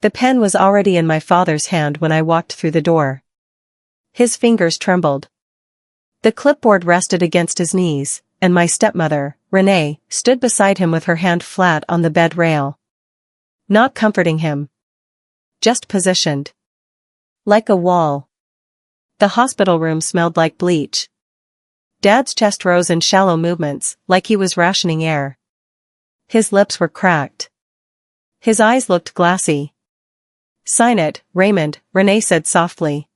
The pen was already in my father's hand when I walked through the door. His fingers trembled. The clipboard rested against his knees, and my stepmother, Renee, stood beside him with her hand flat on the bed rail. Not comforting him. Just positioned. Like a wall. The hospital room smelled like bleach. Dad's chest rose in shallow movements, like he was rationing air. His lips were cracked. His eyes looked glassy. "Sign it, Raymond," Renee said softly.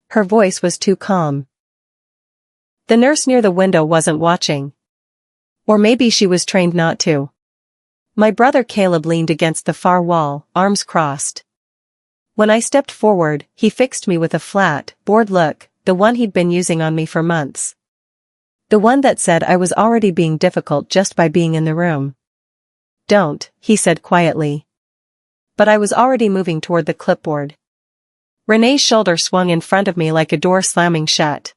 Her voice was too calm. The nurse near the window wasn't watching. Or maybe she was trained not to. My brother Caleb leaned against the far wall, arms crossed. When I stepped forward, he fixed me with a flat, bored look, the one he'd been using on me for months. The one that said I was already being difficult just by being in the room. "Don't," he said quietly. But I was already moving toward the clipboard. Renee's shoulder swung in front of me like a door slamming shut.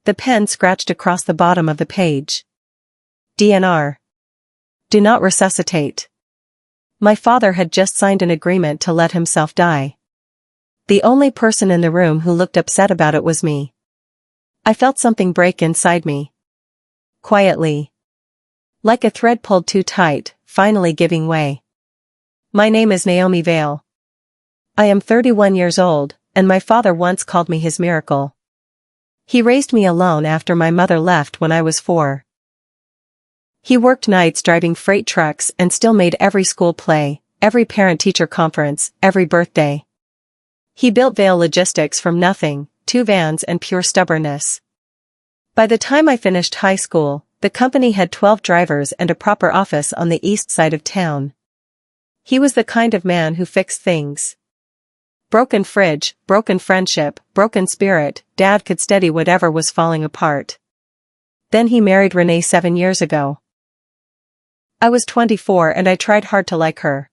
The pen scratched across the bottom of the page. DNR. Do not resuscitate. My father had just signed an agreement to let himself die. The only person in the room who looked upset about it was me. I felt something break inside me. Quietly. Like a thread pulled too tight, finally giving way. My name is Naomi Vale. I am 31 years old, and my father once called me his miracle. He raised me alone after my mother left when I was 4. He worked nights driving freight trucks and still made every school play, every parent-teacher conference, every birthday. He built Vale Logistics from nothing, 2 vans and pure stubbornness. By the time I finished high school, the company had 12 drivers and a proper office on the east side of town. He was the kind of man who fixed things. Broken fridge, broken friendship, broken spirit, Dad could steady whatever was falling apart. Then he married Renee 7 years ago. I was 24 and I tried hard to like her.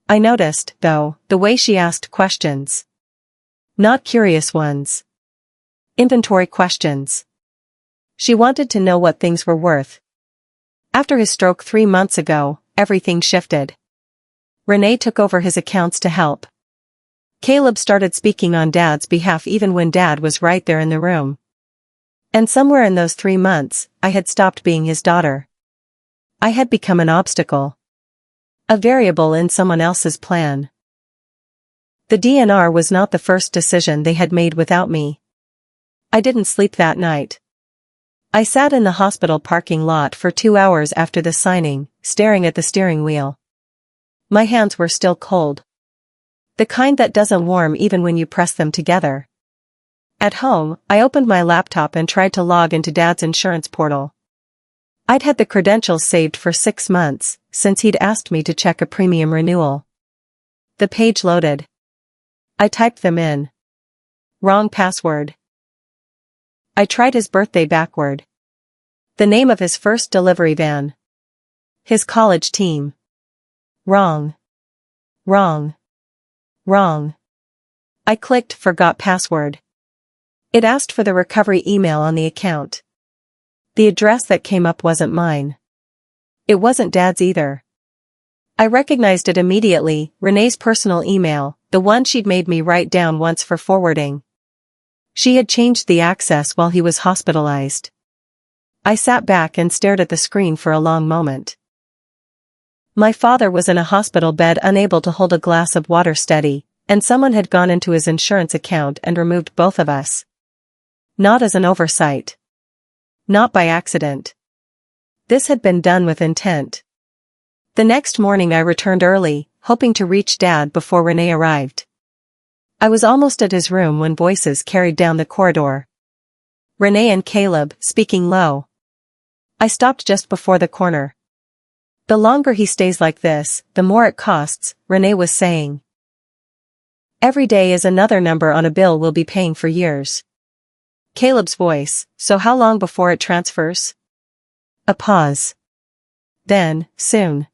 I noticed, though, the way she asked questions. Not curious ones. Inventory questions. She wanted to know what things were worth. After his stroke 3 months ago, everything shifted. Renee took over his accounts to help. Caleb started speaking on Dad's behalf even when Dad was right there in the room. And somewhere in those 3 months, I had stopped being his daughter. I had become an obstacle. A variable in someone else's plan. The DNR was not the first decision they had made without me. I didn't sleep that night. I sat in the hospital parking lot for 2 hours after the signing, staring at the steering wheel. My hands were still cold. The kind that doesn't warm even when you press them together. At home, I opened my laptop and tried to log into Dad's insurance portal. I'd had the credentials saved for 6 months, since he'd asked me to check a premium renewal. The page loaded. I typed them in. Wrong password. I tried his birthday backward. The name of his first delivery van. His college team. Wrong. Wrong. Wrong. I clicked Forgot Password. It asked for the recovery email on the account. The address that came up wasn't mine. It wasn't Dad's either. I recognized it immediately, Renee's personal email, the one she'd made me write down once for forwarding. She had changed the access while he was hospitalized. I sat back and stared at the screen for a long moment. My father was in a hospital bed unable to hold a glass of water steady, and someone had gone into his insurance account and removed both of us. Not as an oversight. Not by accident. This had been done with intent. The next morning I returned early, hoping to reach Dad before Renee arrived. I was almost at his room when voices carried down the corridor. Renee and Caleb, speaking low. I stopped just before the corner. The longer he stays like this, the more it costs, Renee was saying. Every day is another number on a bill we'll be paying for years. Caleb's voice, so how long before it transfers? A pause. Then, soon.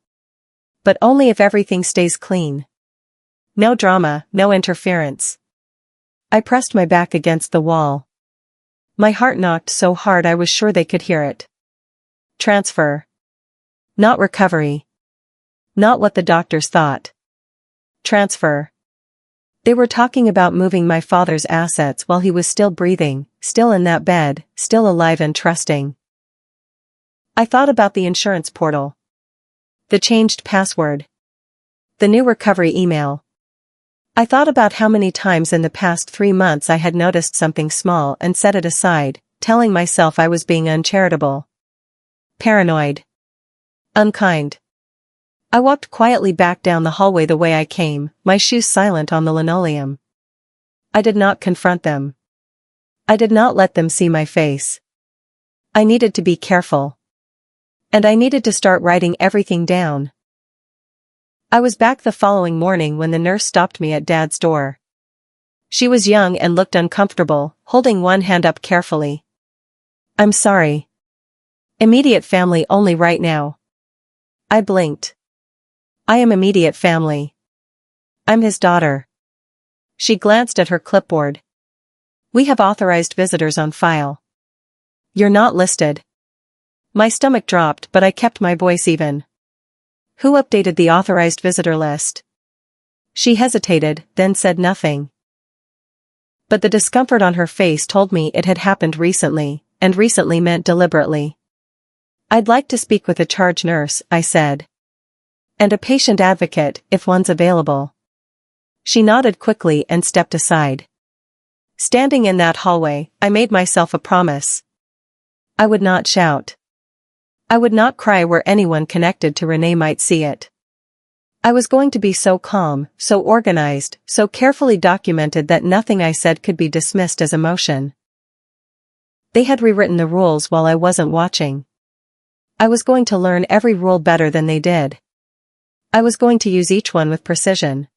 But only if everything stays clean. No drama, no interference. I pressed my back against the wall. My heart knocked so hard I was sure they could hear it. Transfer. Not recovery. Not what the doctors thought. Transfer. They were talking about moving my father's assets while he was still breathing, still in that bed, still alive and trusting. I thought about the insurance portal. The changed password. The new recovery email. I thought about how many times in the past 3 months I had noticed something small and set it aside, telling myself I was being uncharitable. Paranoid. Unkind. I walked quietly back down the hallway the way I came, my shoes silent on the linoleum. I did not confront them. I did not let them see my face. I needed to be careful. And I needed to start writing everything down. I was back the following morning when the nurse stopped me at Dad's door. She was young and looked uncomfortable, holding one hand up carefully. "I'm sorry. Immediate family only right now." I blinked. "I am immediate family. I'm his daughter." She glanced at her clipboard. "We have authorized visitors on file. You're not listed." My stomach dropped, but I kept my voice even. "Who updated the authorized visitor list?" She hesitated, then said nothing. But the discomfort on her face told me it had happened recently, and recently meant deliberately. "I'd like to speak with a charge nurse," I said. "And a patient advocate, if one's available." She nodded quickly and stepped aside. Standing in that hallway, I made myself a promise. I would not shout. I would not cry where anyone connected to Renee might see it. I was going to be so calm, so organized, so carefully documented that nothing I said could be dismissed as emotion. They had rewritten the rules while I wasn't watching. I was going to learn every rule better than they did. I was going to use each one with precision.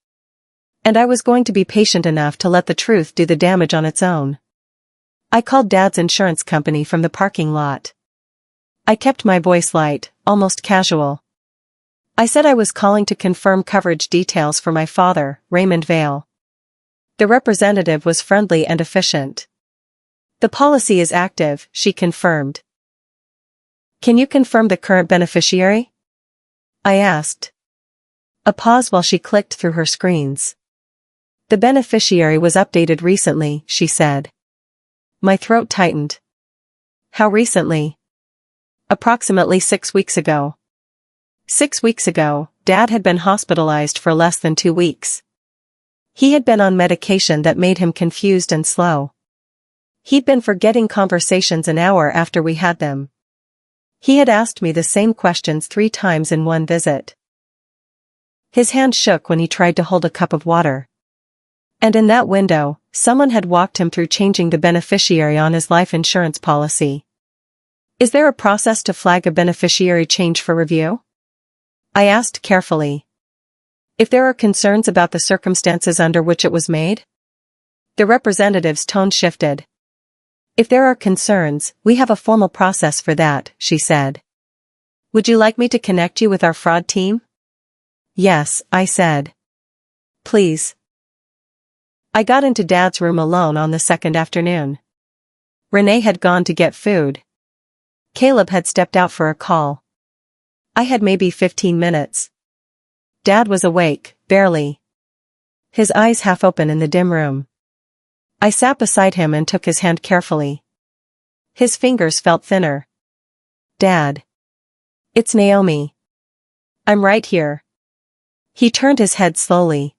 And I was going to be patient enough to let the truth do the damage on its own. I called Dad's insurance company from the parking lot. I kept my voice light, almost casual. I said I was calling to confirm coverage details for my father, Raymond Vale. The representative was friendly and efficient. "The policy is active," she confirmed. "Can you confirm the current beneficiary?" I asked. A pause while she clicked through her screens. "The beneficiary was updated recently," she said. My throat tightened. "How recently?" "Approximately 6 weeks ago." 6 weeks ago, Dad had been hospitalized for less than 2 weeks. He had been on medication that made him confused and slow. He'd been forgetting conversations an hour after we had them. He had asked me the same questions 3 times in one visit. His hand shook when he tried to hold a cup of water. And in that window, someone had walked him through changing the beneficiary on his life insurance policy. "Is there a process to flag a beneficiary change for review?" I asked carefully. "If there are concerns about the circumstances under which it was made?" The representative's tone shifted. "If there are concerns, we have a formal process for that," she said. "Would you like me to connect you with our fraud team?" "Yes," I said. "Please." I got into Dad's room alone on the second afternoon. Renee had gone to get food. Caleb had stepped out for a call. I had maybe 15 minutes. Dad was awake, barely. His eyes half open in the dim room. I sat beside him and took his hand carefully. His fingers felt thinner. "Dad. It's Naomi. I'm right here." He turned his head slowly.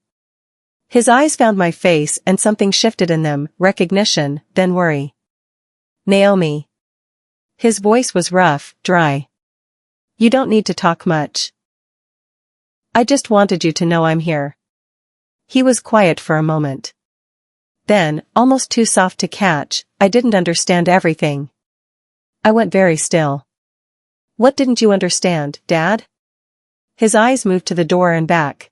His eyes found my face and something shifted in them, recognition, then worry. "Naomi." His voice was rough, dry. "You don't need to talk much. I just wanted you to know I'm here." He was quiet for a moment. Then, almost too soft to catch, "I didn't understand everything." I went very still. "What didn't you understand, Dad?" His eyes moved to the door and back.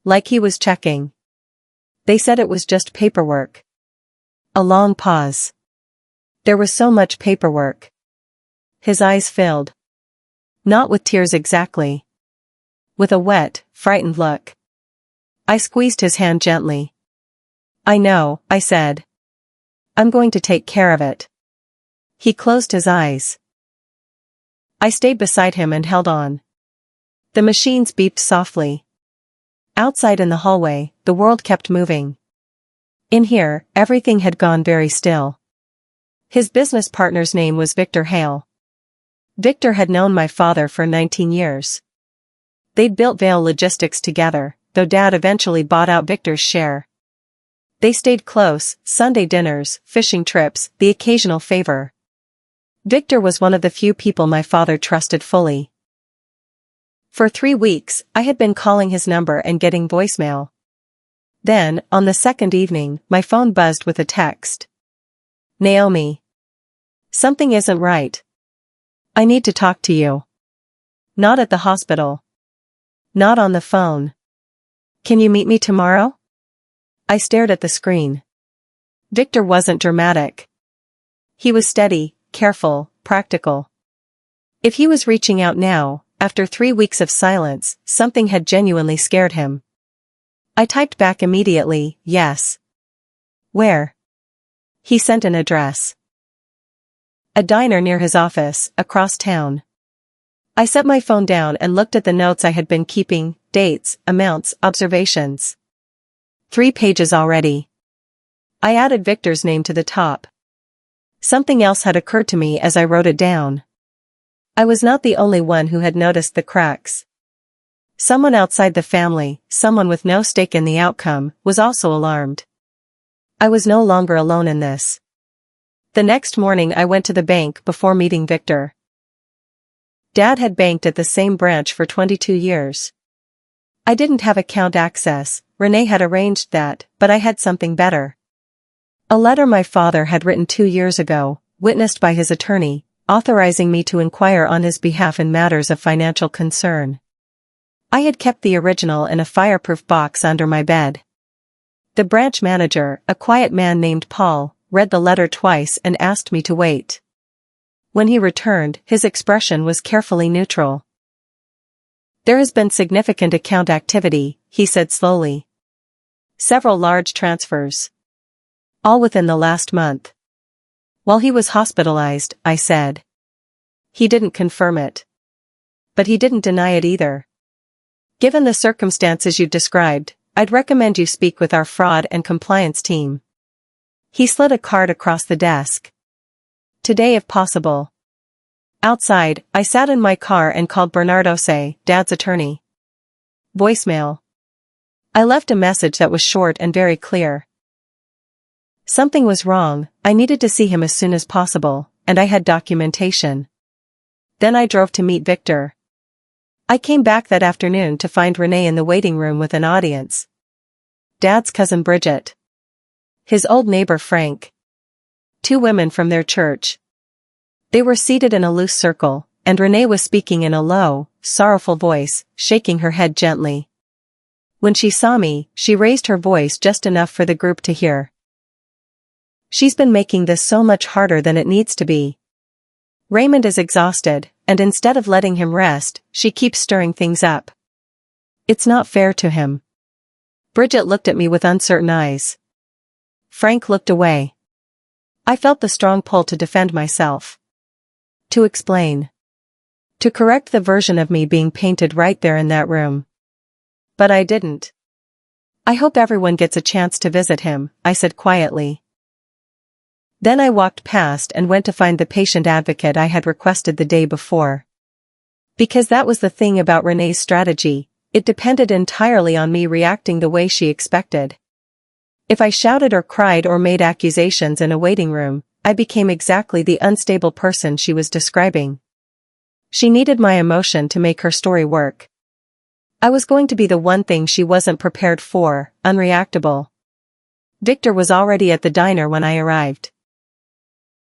Like he was checking. "They said it was just paperwork." A long pause. There was so much paperwork. His eyes filled. Not with tears exactly. With a wet, frightened look. I squeezed his hand gently. "I know," I said. "I'm going to take care of it." He closed his eyes. I stayed beside him and held on. The machines beeped softly. Outside in the hallway, the world kept moving. In here, everything had gone very still. His business partner's name was Victor Hale. Victor had known my father for 19 years. They'd built Vale Logistics together, though Dad eventually bought out Victor's share. They stayed close, Sunday dinners, fishing trips, the occasional favor. Victor was one of the few people my father trusted fully. For 3 weeks, I had been calling his number and getting voicemail. Then, on the second evening, my phone buzzed with a text. Naomi. Something isn't right. I need to talk to you. Not at the hospital. Not on the phone. Can you meet me tomorrow? I stared at the screen. Victor wasn't dramatic. He was steady, careful, practical. If he was reaching out now, after 3 weeks of silence, something had genuinely scared him. I typed back immediately, yes. Where? He sent an address. A diner near his office, across town. I set my phone down and looked at the notes I had been keeping, dates, amounts, observations. 3 pages already. I added Victor's name to the top. Something else had occurred to me as I wrote it down. I was not the only one who had noticed the cracks. Someone outside the family, someone with no stake in the outcome, was also alarmed. I was no longer alone in this. The next morning I went to the bank before meeting Victor. Dad had banked at the same branch for 22 years. I didn't have account access, Renee had arranged that, but I had something better. A letter my father had written 2 years ago, witnessed by his attorney, authorizing me to inquire on his behalf in matters of financial concern. I had kept the original in a fireproof box under my bed. The branch manager, a quiet man named Paul, read the letter twice and asked me to wait. When he returned, his expression was carefully neutral. There has been significant account activity, he said slowly. Several large transfers. All within the last month. While he was hospitalized, I said. He didn't confirm it. But he didn't deny it either. Given the circumstances you described, I'd recommend you speak with our fraud and compliance team. He slid a card across the desk. Today if possible. Outside, I sat in my car and called Bernardo Say, Dad's attorney. Voicemail. I left a message that was short and very clear. Something was wrong, I needed to see him as soon as possible, and I had documentation. Then I drove to meet Victor. I came back that afternoon to find Renee in the waiting room with an audience. Dad's cousin Bridget. His old neighbor Frank. 2 women from their church. They were seated in a loose circle, and Renee was speaking in a low, sorrowful voice, shaking her head gently. When she saw me, she raised her voice just enough for the group to hear. She's been making this so much harder than it needs to be. Raymond is exhausted, and instead of letting him rest, she keeps stirring things up. It's not fair to him. Bridget looked at me with uncertain eyes. Frank looked away. I felt the strong pull to defend myself. To explain. To correct the version of me being painted right there in that room. But I didn't. I hope everyone gets a chance to visit him, I said quietly. Then I walked past and went to find the patient advocate I had requested the day before. Because that was the thing about Renee's strategy, it depended entirely on me reacting the way she expected. If I shouted or cried or made accusations in a waiting room, I became exactly the unstable person she was describing. She needed my emotion to make her story work. I was going to be the one thing she wasn't prepared for, unreactable. Victor was already at the diner when I arrived.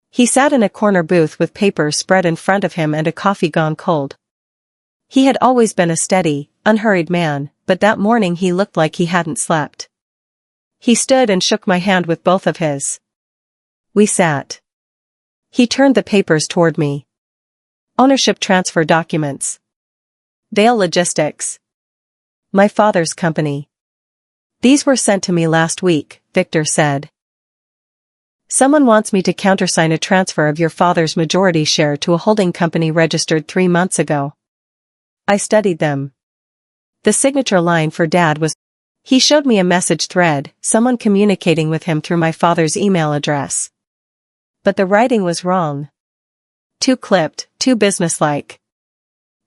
He sat in a corner booth with papers spread in front of him and a coffee gone cold. He had always been a steady, unhurried man, but that morning he looked like he hadn't slept. He stood and shook my hand with both of his. We sat. He turned the papers toward me. Ownership transfer documents. Vale Logistics. My father's company. These were sent to me last week, Victor said. Someone wants me to countersign a transfer of your father's majority share to a holding company registered 3 months ago. I studied them. The signature line for Dad was, he showed me a message thread, someone communicating with him through my father's email address. But the writing was wrong. Too clipped, too businesslike.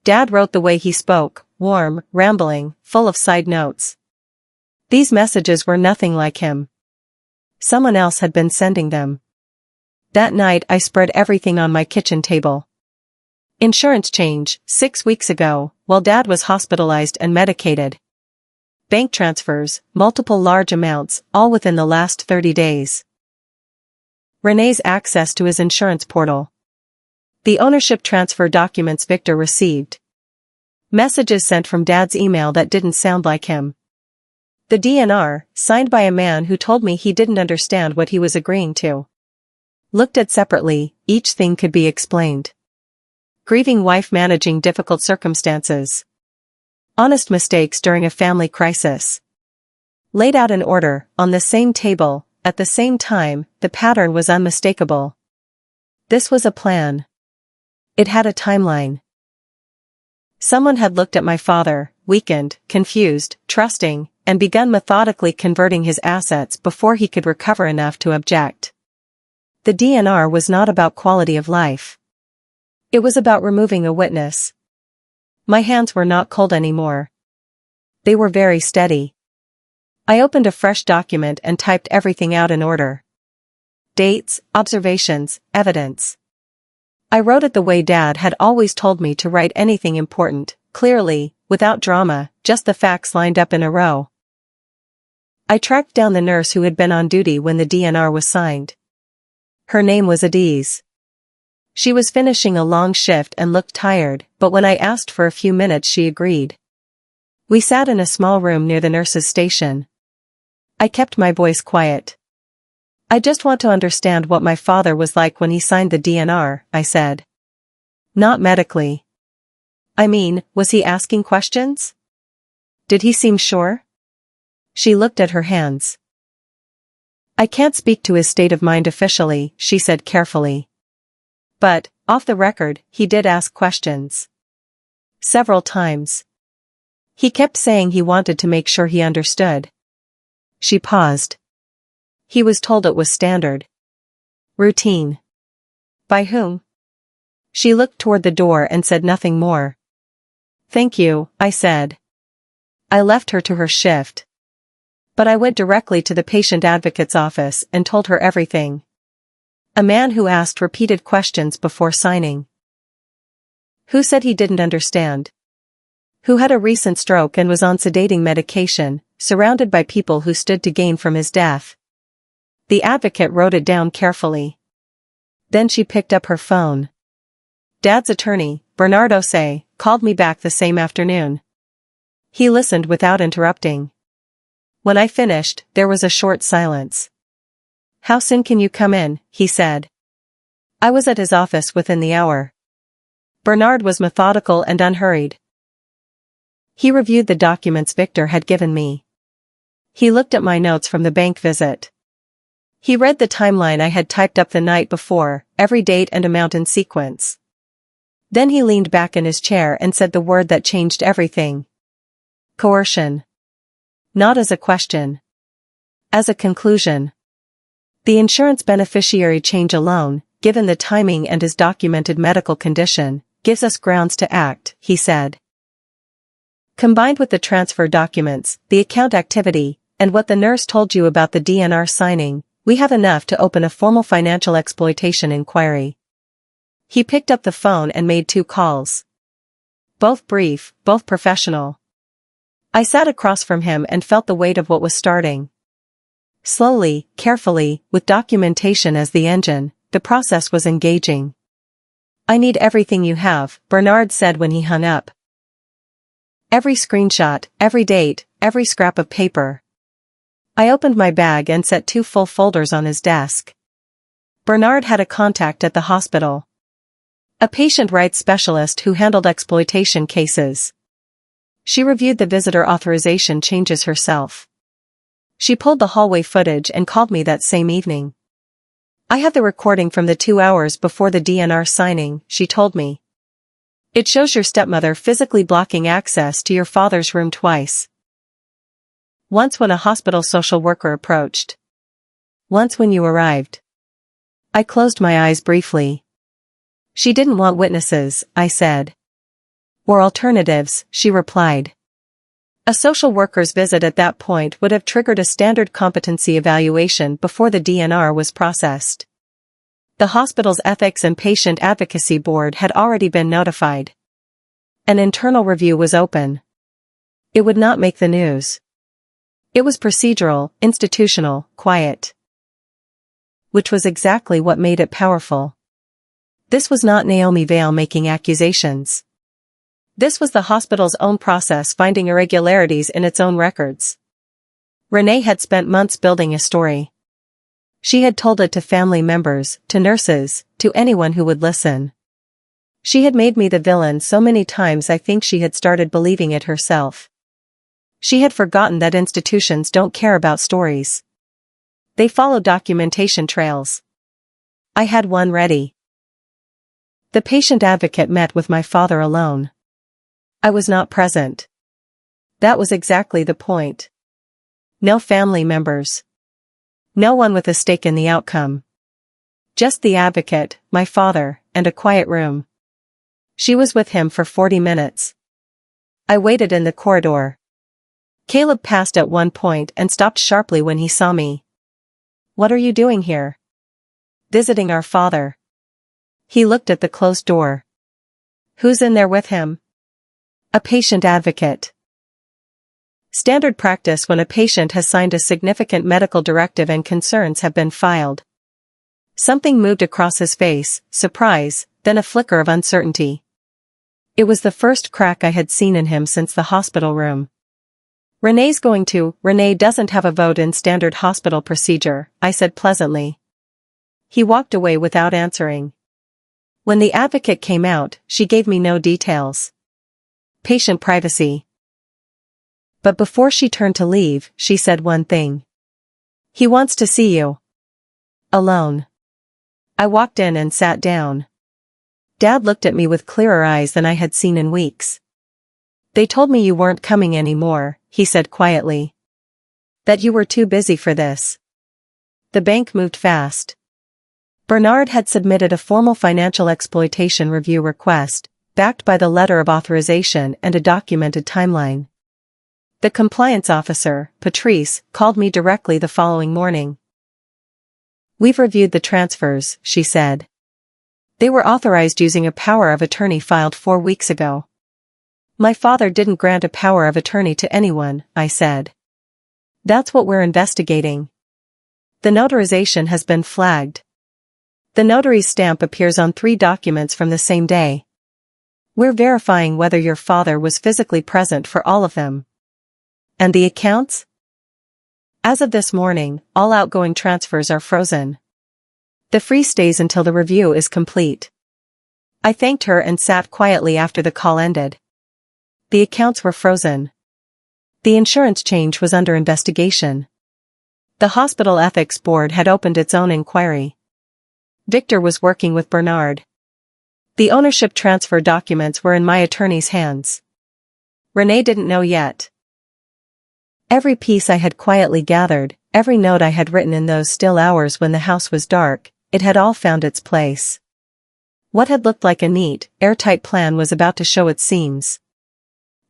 Dad wrote the way he spoke, warm, rambling, full of side notes. These messages were nothing like him. Someone else had been sending them. That night I spread everything on my kitchen table. Insurance change, 6 weeks ago, while Dad was hospitalized and medicated. Bank transfers, multiple large amounts, all within the last 30 days. Renee's access to his insurance portal. The ownership transfer documents Victor received. Messages sent from Dad's email that didn't sound like him. The DNR, signed by a man who told me he didn't understand what he was agreeing to. Looked at separately, each thing could be explained. Grieving wife managing difficult circumstances. Honest mistakes during a family crisis. Laid out in order, on the same table, at the same time, the pattern was unmistakable. This was a plan. It had a timeline. Someone had looked at my father, weakened, confused, trusting, and begun methodically converting his assets before he could recover enough to object. The DNR was not about quality of life. It was about removing a witness. My hands were not cold anymore. They were very steady. I opened a fresh document and typed everything out in order. Dates, observations, evidence. I wrote it the way Dad had always told me to write anything important, clearly, without drama, just the facts lined up in a row. I tracked down the nurse who had been on duty when the DNR was signed. Her name was Adiz. She was finishing a long shift and looked tired, but when I asked for a few minutes she agreed. We sat in a small room near the nurse's station. I kept my voice quiet. I just want to understand what my father was like when he signed the DNR, I said. Not medically. I mean, was he asking questions? Did he seem sure? She looked at her hands. I can't speak to his state of mind officially, she said carefully. But, off the record, he did ask questions. Several times. He kept saying he wanted to make sure he understood. She paused. He was told it was standard. Routine. By whom? She looked toward the door and said nothing more. Thank you, I said. I left her to her shift. But I went directly to the patient advocate's office and told her everything. A man who asked repeated questions before signing. Who said he didn't understand? Who had a recent stroke and was on sedating medication, surrounded by people who stood to gain from his death. The advocate wrote it down carefully. Then she picked up her phone. Dad's attorney, Bernard Osei, called me back the same afternoon. He listened without interrupting. When I finished, there was a short silence. How soon can you come in? He said. I was at his office within the hour. Bernard was methodical and unhurried. He reviewed the documents Victor had given me. He looked at my notes from the bank visit. He read the timeline I had typed up the night before, every date and amount in sequence. Then he leaned back in his chair and said the word that changed everything. Coercion. Not as a question. As a conclusion. The insurance beneficiary change alone, given the timing and his documented medical condition, gives us grounds to act, he said. Combined with the transfer documents, the account activity, and what the nurse told you about the DNR signing, we have enough to open a formal financial exploitation inquiry. He picked up the phone and made 2 calls. Both brief, both professional. I sat across from him and felt the weight of what was starting. Slowly, carefully, with documentation as the engine, the process was engaging. I need everything you have, Bernard said when he hung up. Every screenshot, every date, every scrap of paper. I opened my bag and set 2 full folders on his desk. Bernard had a contact at the hospital. A patient rights specialist who handled exploitation cases. She reviewed the visitor authorization changes herself. She pulled the hallway footage and called me that same evening. I have the recording from the 2 hours before the DNR signing, she told me. It shows your stepmother physically blocking access to your father's room twice. Once when a hospital social worker approached. Once when you arrived. I closed my eyes briefly. She didn't want witnesses, I said. Or alternatives, she replied. A social worker's visit at that point would have triggered a standard competency evaluation before the DNR was processed. The hospital's Ethics and Patient Advocacy Board had already been notified. An internal review was open. It would not make the news. It was procedural, institutional, quiet. Which was exactly what made it powerful. This was not Naomi Vale making accusations. This was the hospital's own process finding irregularities in its own records. Renee had spent months building a story. She had told it to family members, to nurses, to anyone who would listen. She had made me the villain so many times I think she had started believing it herself. She had forgotten that institutions don't care about stories. They follow documentation trails. I had one ready. The patient advocate met with my father alone. I was not present. That was exactly the point. No family members. No one with a stake in the outcome. Just the advocate, my father, and a quiet room. She was with him for 40 minutes. I waited in the corridor. Caleb passed at one point and stopped sharply when he saw me. What are you doing here? Visiting our father. He looked at the closed door. Who's in there with him? A patient advocate. Standard practice when a patient has signed a significant medical directive and concerns have been filed. Something moved across his face, surprise, then a flicker of uncertainty. It was the first crack I had seen in him since the hospital room. Renee doesn't have a vote in standard hospital procedure, I said pleasantly. He walked away without answering. When the advocate came out, she gave me no details. Patient privacy. But before she turned to leave, she said one thing. He wants to see you. Alone. I walked in and sat down. Dad looked at me with clearer eyes than I had seen in weeks. They told me you weren't coming anymore, he said quietly. That you were too busy for this. The bank moved fast. Bernard had submitted a formal financial exploitation review request, backed by the letter of authorization and a documented timeline. The compliance officer, Patrice, called me directly the following morning. We've reviewed the transfers, she said. They were authorized using a power of attorney filed 4 weeks ago. My father didn't grant a power of attorney to anyone, I said. That's what we're investigating. The notarization has been flagged. The notary's stamp appears on 3 documents from the same day. We're verifying whether your father was physically present for all of them. And the accounts? As of this morning, all outgoing transfers are frozen. The freeze stays until the review is complete. I thanked her and sat quietly after the call ended. The accounts were frozen. The insurance change was under investigation. The hospital ethics board had opened its own inquiry. Victor was working with Bernard. The ownership transfer documents were in my attorney's hands. Renee didn't know yet. Every piece I had quietly gathered, every note I had written in those still hours when the house was dark, it had all found its place. What had looked like a neat, airtight plan was about to show its seams.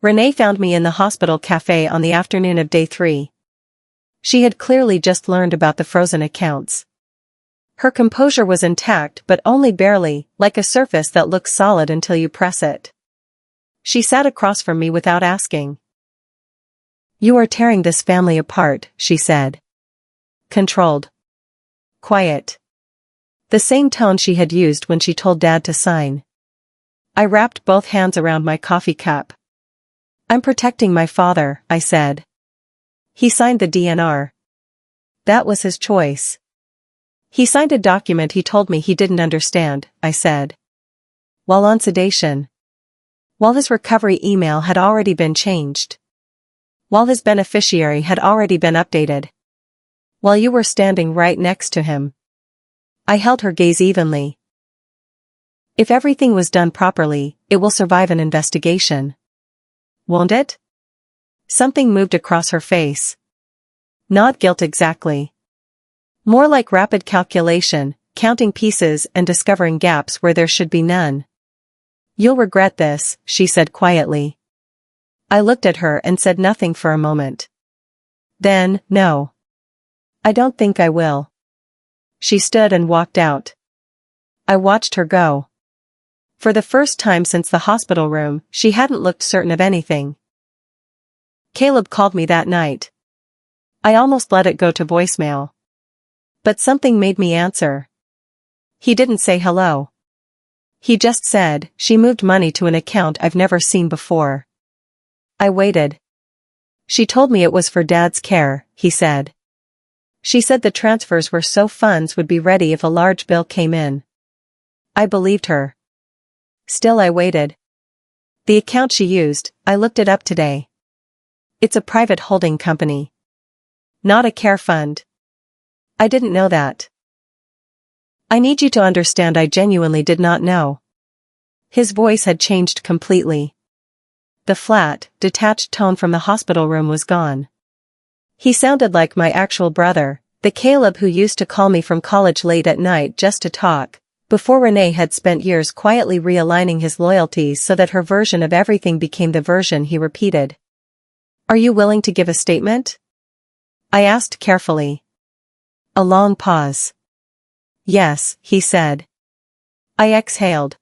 Renee found me in the hospital cafe on the afternoon of day 3. She had clearly just learned about the frozen accounts. Her composure was intact but only barely, like a surface that looks solid until you press it. She sat across from me without asking. You are tearing this family apart, she said. Controlled. Quiet. The same tone she had used when she told Dad to sign. I wrapped both hands around my coffee cup. I'm protecting my father, I said. He signed the DNR. That was his choice. He signed a document he told me he didn't understand, I said. While on sedation. While his recovery email had already been changed. While his beneficiary had already been updated. While you were standing right next to him. I held her gaze evenly. If everything was done properly, it will survive an investigation. Won't it? Something moved across her face. Not guilt exactly. More like rapid calculation, counting pieces and discovering gaps where there should be none. You'll regret this, she said quietly. I looked at her and said nothing for a moment. Then, no. I don't think I will. She stood and walked out. I watched her go. For the first time since the hospital room, she hadn't looked certain of anything. Caleb called me that night. I almost let it go to voicemail. But something made me answer. He didn't say hello. He just said, she moved money to an account I've never seen before. I waited. She told me it was for Dad's care, he said. She said the transfers were so funds would be ready if a large bill came in. I believed her. Still I waited. The account she used, I looked it up today. It's a private holding company. Not a care fund. I didn't know that. I need you to understand I genuinely did not know. His voice had changed completely. The flat, detached tone from the hospital room was gone. He sounded like my actual brother, the Caleb who used to call me from college late at night just to talk, before Renee had spent years quietly realigning his loyalties so that her version of everything became the version he repeated. Are you willing to give a statement? I asked carefully. A long pause. Yes, he said. I exhaled.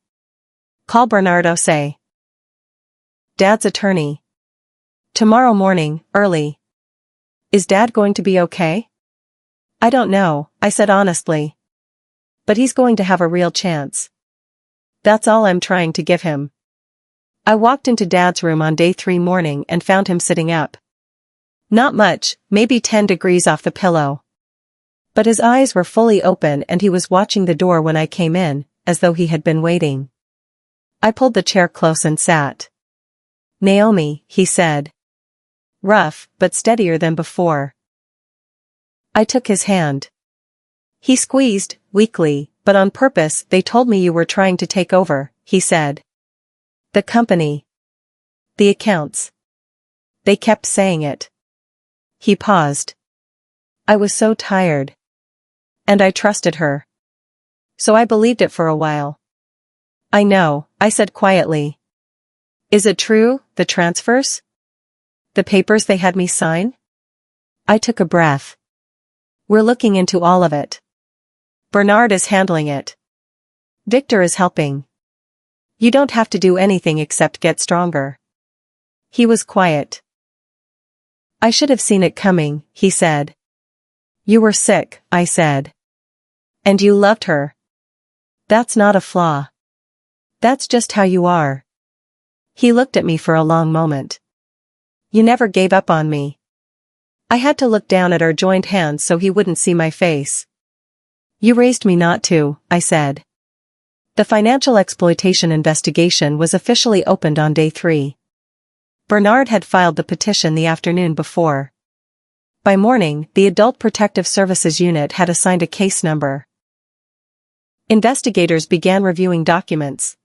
Call Bernardo, say. Dad's attorney. Tomorrow morning, early. Is Dad going to be okay? I don't know, I said honestly. But he's going to have a real chance. That's all I'm trying to give him. I walked into Dad's room on day 3 morning and found him sitting up. Not much, maybe 10 degrees off the pillow. But his eyes were fully open and he was watching the door when I came in, as though he had been waiting. I pulled the chair close and sat. Naomi, he said. Rough, but steadier than before. I took his hand. He squeezed, weakly, but on purpose. They told me you were trying to take over, he said. The company. The accounts. They kept saying it. He paused. I was so tired. And I trusted her. So I believed it for a while. I know, I said quietly. Is it true, the transfers? The papers they had me sign? I took a breath. We're looking into all of it. Bernard is handling it. Victor is helping. You don't have to do anything except get stronger. He was quiet. I should have seen it coming, he said. You were sick, I said. And you loved her. That's not a flaw. That's just how you are. He looked at me for a long moment. You never gave up on me. I had to look down at our joined hands so he wouldn't see my face. You raised me not to, I said. The financial exploitation investigation was officially opened on day 3. Bernard had filed the petition the afternoon before. By morning, the Adult Protective Services Unit had assigned a case number. Investigators began reviewing documents.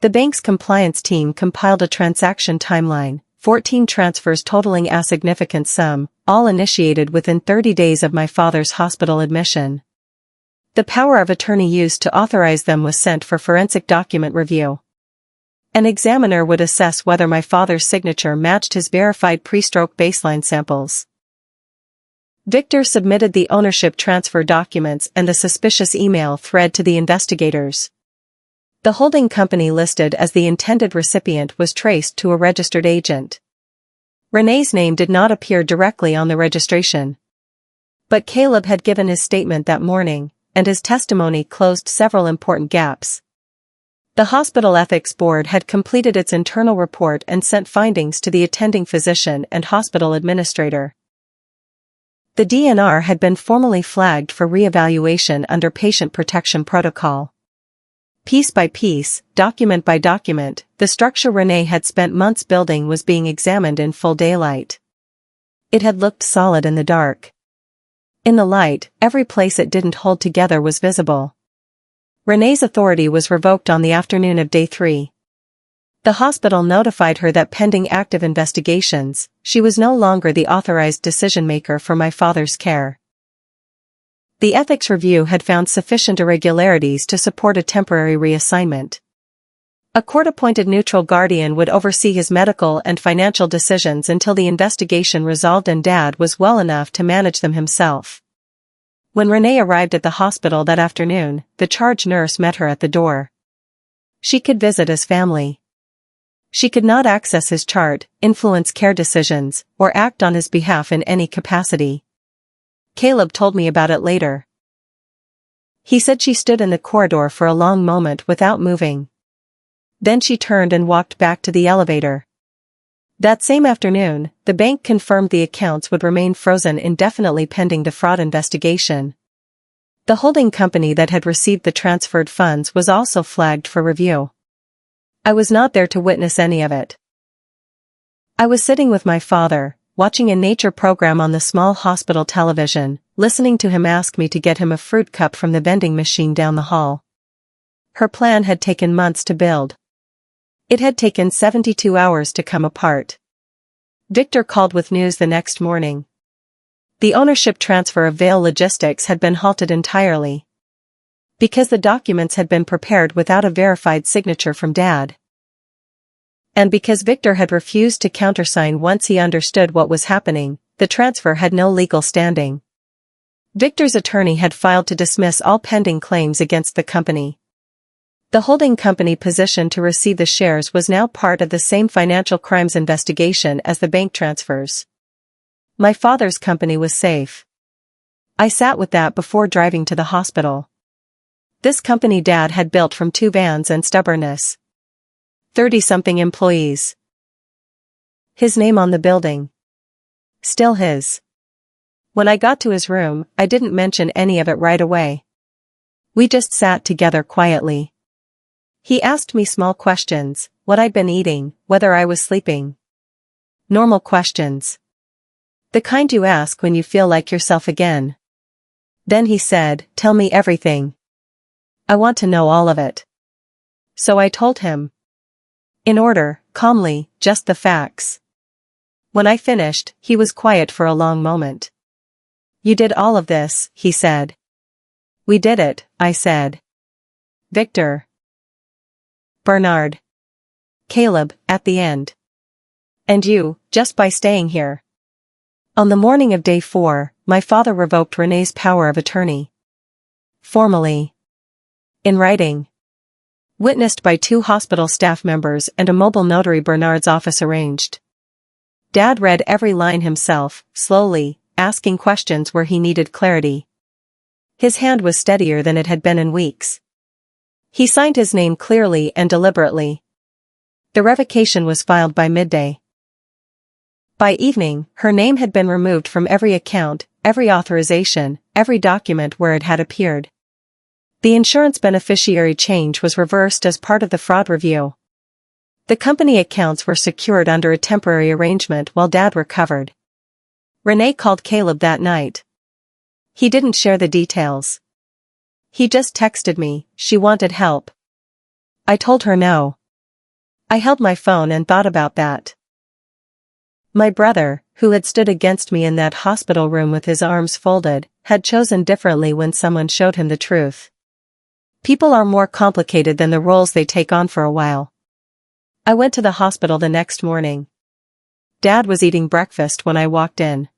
The bank's compliance team compiled a transaction timeline, 14 transfers totaling a significant sum, all initiated within 30 days of my father's hospital admission. The power of attorney used to authorize them was sent for forensic document review. An examiner would assess whether my father's signature matched his verified pre-stroke baseline samples. Victor submitted the ownership transfer documents and a suspicious email thread to the investigators. The holding company listed as the intended recipient was traced to a registered agent. Renee's name did not appear directly on the registration. But Caleb had given his statement that morning, and his testimony closed several important gaps. The hospital ethics board had completed its internal report and sent findings to the attending physician and hospital administrator. The DNR had been formally flagged for reevaluation under patient protection protocol. Piece by piece, document by document, the structure Renee had spent months building was being examined in full daylight. It had looked solid in the dark. In the light, every place it didn't hold together was visible. Renee's authority was revoked on the afternoon of day 3. The hospital notified her that pending active investigations, she was no longer the authorized decision-maker for my father's care. The ethics review had found sufficient irregularities to support a temporary reassignment. A court-appointed neutral guardian would oversee his medical and financial decisions until the investigation resolved and Dad was well enough to manage them himself. When Renee arrived at the hospital that afternoon, the charge nurse met her at the door. She could visit his family. She could not access his chart, influence care decisions, or act on his behalf in any capacity. Caleb told me about it later. He said she stood in the corridor for a long moment without moving. Then she turned and walked back to the elevator. That same afternoon, the bank confirmed the accounts would remain frozen indefinitely pending the fraud investigation. The holding company that had received the transferred funds was also flagged for review. I was not there to witness any of it. I was sitting with my father, watching a nature program on the small hospital television, listening to him ask me to get him a fruit cup from the vending machine down the hall. Her plan had taken months to build. It had taken 72 hours to come apart. Victor called with news the next morning. The ownership transfer of Vail Logistics had been halted entirely. Because the documents had been prepared without a verified signature from Dad. And because Victor had refused to countersign once he understood what was happening, the transfer had no legal standing. Victor's attorney had filed to dismiss all pending claims against the company. The holding company position to receive the shares was now part of the same financial crimes investigation as the bank transfers. My father's company was safe. I sat with that before driving to the hospital. This company Dad had built from 2 vans and stubbornness. 30-something employees. His name on the building. Still his. When I got to his room, I didn't mention any of it right away. We just sat together quietly. He asked me small questions, what I'd been eating, whether I was sleeping. Normal questions. The kind you ask when you feel like yourself again. Then he said, "Tell me everything. I want to know all of it." So I told him. In order, calmly, just the facts. When I finished, he was quiet for a long moment. "You did all of this," he said. "We did it," I said. "Victor. Bernard. Caleb, at the end. And you, just by staying here." On the morning of day 4, my father revoked Renee's power of attorney. Formally. In writing. Witnessed by 2 hospital staff members and a mobile notary Bernard's office arranged. Dad read every line himself, slowly, asking questions where he needed clarity. His hand was steadier than it had been in weeks. He signed his name clearly and deliberately. The revocation was filed by midday. By evening, her name had been removed from every account, every authorization, every document where it had appeared. The insurance beneficiary change was reversed as part of the fraud review. The company accounts were secured under a temporary arrangement while Dad recovered. Renee called Caleb that night. He didn't share the details. He just texted me, she wanted help. I told her no. I held my phone and thought about that. My brother, who had stood against me in that hospital room with his arms folded, had chosen differently when someone showed him the truth. People are more complicated than the roles they take on for a while. I went to the hospital the next morning. Dad was eating breakfast when I walked in.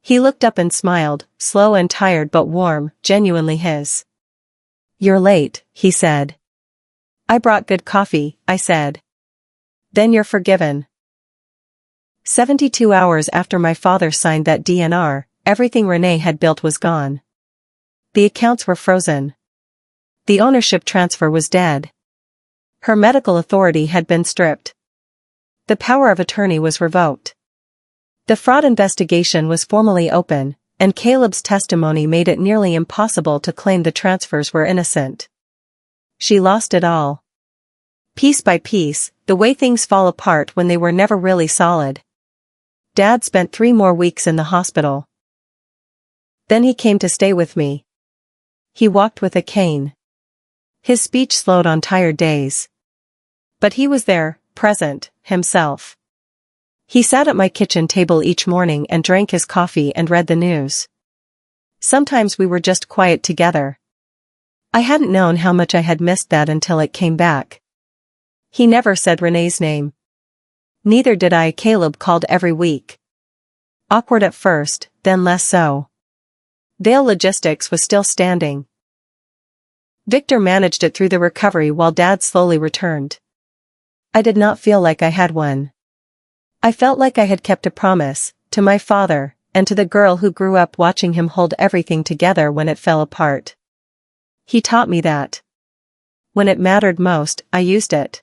He looked up and smiled, slow and tired but warm, genuinely his. "You're late," he said. "I brought good coffee," I said. "Then you're forgiven." 72 hours after my father signed that DNR, everything Renee had built was gone. The accounts were frozen. The ownership transfer was dead. Her medical authority had been stripped. The power of attorney was revoked. The fraud investigation was formally open, and Caleb's testimony made it nearly impossible to claim the transfers were innocent. She lost it all. Piece by piece, the way things fall apart when they were never really solid. Dad spent 3 more weeks in the hospital. Then he came to stay with me. He walked with a cane. His speech slowed on tired days. But he was there, present, himself. He sat at my kitchen table each morning and drank his coffee and read the news. Sometimes we were just quiet together. I hadn't known how much I had missed that until it came back. He never said Renee's name. Neither did I. Caleb called every week. Awkward at first, then less so. Vale Logistics was still standing. Victor managed it through the recovery while Dad slowly returned. I did not feel like I had one. I felt like I had kept a promise, to my father, and to the girl who grew up watching him hold everything together when it fell apart. He taught me that when it mattered most, I used it.